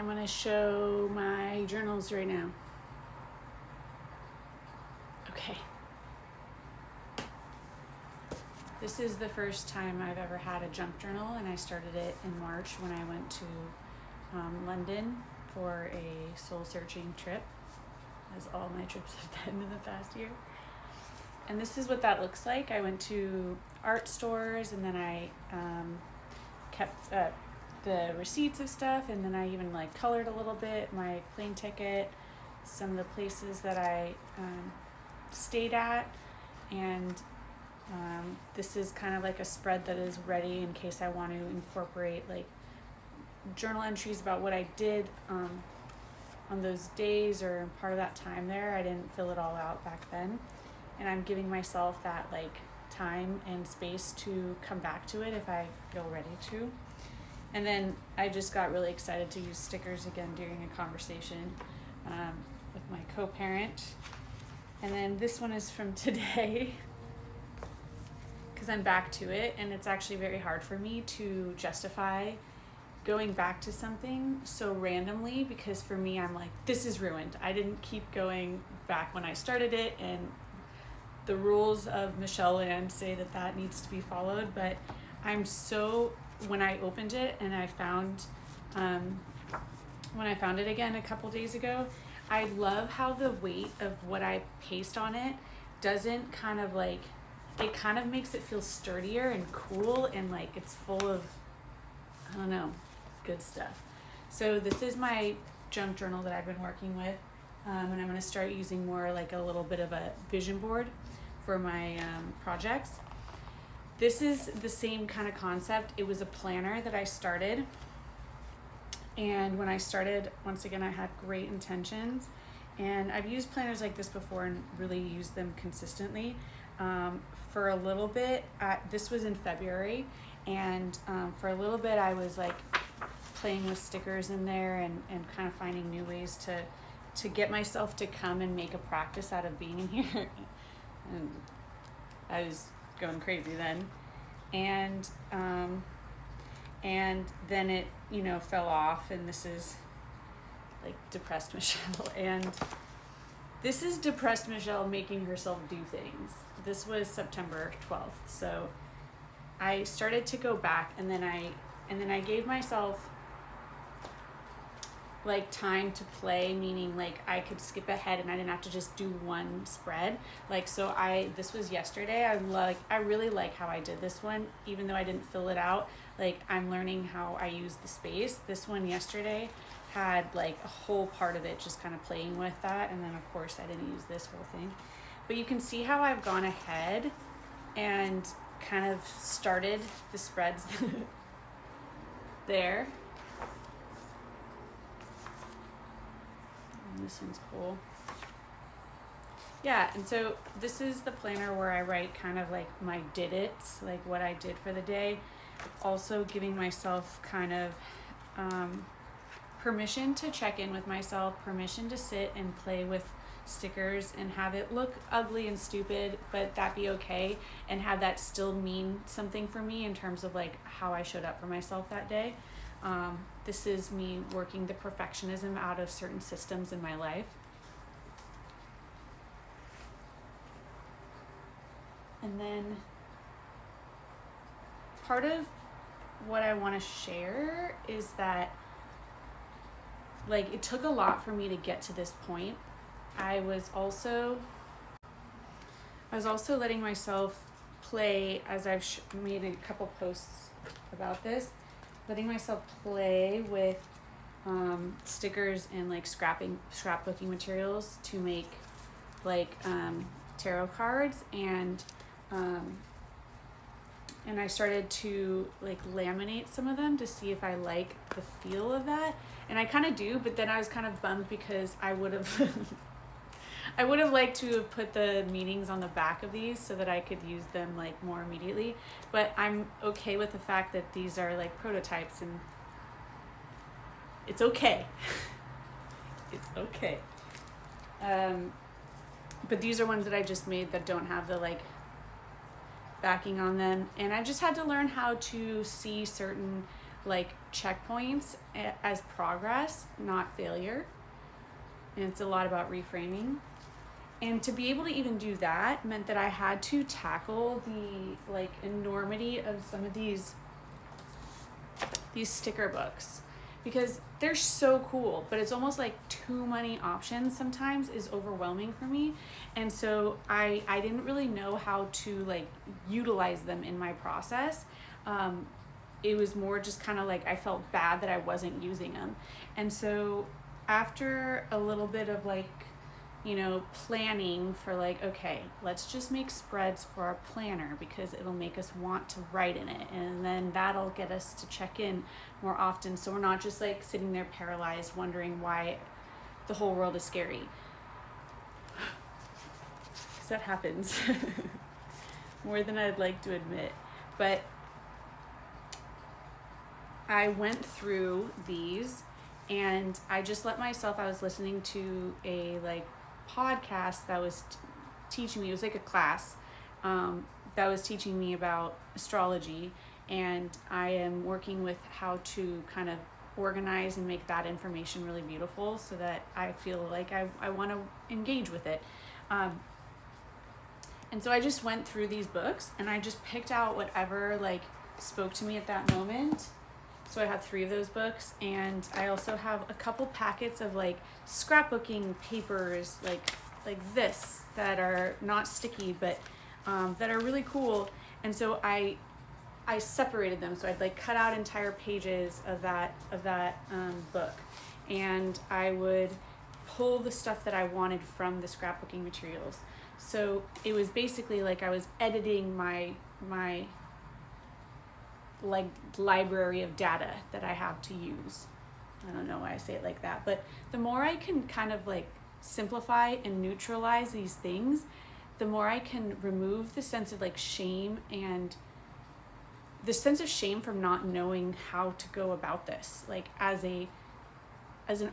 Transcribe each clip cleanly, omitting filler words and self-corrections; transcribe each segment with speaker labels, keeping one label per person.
Speaker 1: I'm going to show my journals right now. Okay. This is the first time I've ever had a junk journal, and I started it in March when I went to London for a soul-searching trip, as all my trips have been in the past year. And this is what that looks like. I went to art stores, and then I kept the receipts of stuff, and then I even like colored a little bit, my plane ticket, some of the places that I stayed at, and this is kind of like a spread that is ready in case I want to incorporate like journal entries about what I did on those days or part of that time there. I didn't fill it all out back then, and I'm giving myself that like time and space to come back to it if I feel ready to. And then I just got really excited to use stickers again during a conversation with my co-parent. And then this one is from today because I'm back to it, and it's actually very hard for me to justify going back to something so randomly, because for me I'm like, this is ruined. I didn't keep going back when I started it, and the rules of Michelle Land say that that needs to be followed. But I'm so, when I opened it and I found when I found it again a couple days ago, I love how the weight of what I paste on it doesn't kind of like, it kind of makes it feel sturdier and cool, and like it's full of, I don't know, good stuff. So this is my junk journal that I've been working with, and I'm going to start using more like a little bit of a vision board for my projects. This is the same kind of concept. It was a planner that I started, and when I started, once again, I had great intentions, and I've used planners like this before and really used them consistently. For a little bit, this was in February, and for a little bit I was like playing with stickers in there and kind of finding new ways to get myself to come and make a practice out of being in here. And I was going crazy then, and then it fell off, and this is like depressed Michelle, and this is depressed Michelle making herself do things. This was September 12th. So I started to go back, and then I gave myself like time to play, meaning like I could skip ahead and I didn't have to just do one spread. Like, so this was yesterday. I really like how I did this one, even though I didn't fill it out. Like, I'm learning how I use the space. This one yesterday had like a whole part of it just kind of playing with that, and then of course I didn't use this whole thing. But you can see how I've gone ahead and kind of started the spreads there. And this one's cool. Yeah, and so this is the planner where I write kind of like my did-its, like what I did for the day. Also giving myself kind of permission to check in with myself, permission to sit and play with stickers and have it look ugly and stupid, but that be okay, and have that still mean something for me in terms of like how I showed up for myself that day. This is me working the perfectionism out of certain systems in my life. And then part of what I want to share is that like it took a lot for me to get to this point. I was also letting myself play, as I've made a couple posts about this, letting myself play with stickers and like scrapbooking materials to make like tarot cards, and I started to like laminate some of them to see if I like the feel of that, and I kind of do. But then I was kind of bummed because I would have I would have liked to have put the meanings on the back of these so that I could use them like more immediately. But I'm okay with the fact that these are like prototypes, and it's okay. It's okay. But these are ones that I just made that don't have the like backing on them, and I just had to learn how to see certain like checkpoints as progress, not failure. And it's a lot about reframing. And to be able to even do that meant that I had to tackle the like enormity of some of these sticker books, because they're so cool, but it's almost like too many options sometimes is overwhelming for me. And so I didn't really know how to like utilize them in my process. It was more just kind of like I felt bad that I wasn't using them. And so after a little bit of like, planning for like, okay, let's just make spreads for our planner because it'll make us want to write in it. And then that'll get us to check in more often. So we're not just like sitting there paralyzed wondering why the whole world is scary. Because that happens more than I'd like to admit. But I went through these and I just let myself, I was listening to a like podcast that was teaching me, it was like a class that was teaching me about astrology, and I am working with how to kind of organize and make that information really beautiful so that I feel like I want to engage with it. And so I just went through these books and I just picked out whatever like spoke to me at that moment. So I have 3 of those books, and I also have a couple packets of like scrapbooking papers like this that are not sticky, but that are really cool. And so I separated them. So I'd like cut out entire pages of that book, and I would pull the stuff that I wanted from the scrapbooking materials. So it was basically like I was editing my like library of data that I have to use. I don't know why I say it like that, but the more I can kind of like simplify and neutralize these things, the more I can remove the sense of like shame, and the sense of shame from not knowing how to go about this. Like as an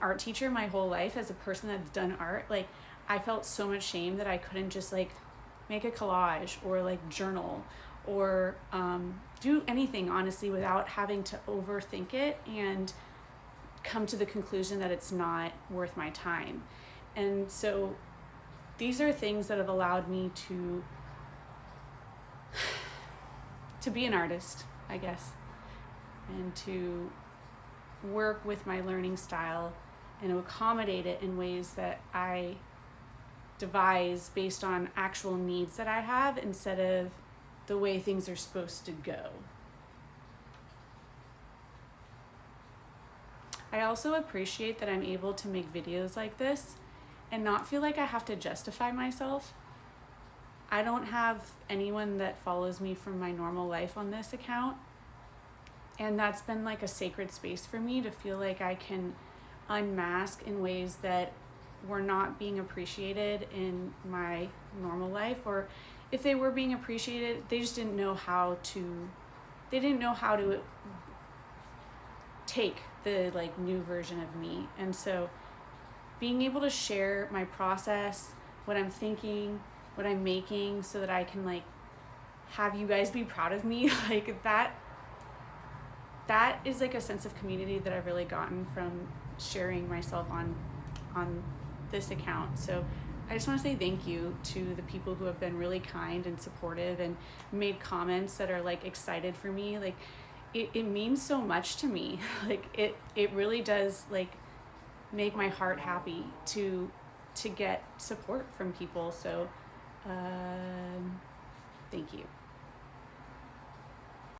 Speaker 1: art teacher my whole life, as a person that's done art, like I felt so much shame that I couldn't just like make a collage or like journal or do anything honestly without having to overthink it and come to the conclusion that it's not worth my time. And so these are things that have allowed me to be an artist, I guess, and to work with my learning style and to accommodate it in ways that I devise based on actual needs that I have instead of the way things are supposed to go. I also appreciate that I'm able to make videos like this and not feel like I have to justify myself. I don't have anyone that follows me from my normal life on this account, and that's been like a sacred space for me to feel like I can unmask in ways that were not being appreciated in my normal life, or if they were being appreciated, they just didn't know how to take the like new version of me. And so being able to share my process, what I'm thinking, what I'm making, so that I can like have you guys be proud of me, like that is like a sense of community that I've really gotten from sharing myself on this account. So I just want to say thank you to the people who have been really kind and supportive and made comments that are like excited for me. Like it means so much to me. Like it really does like make my heart happy to get support from people. So thank you.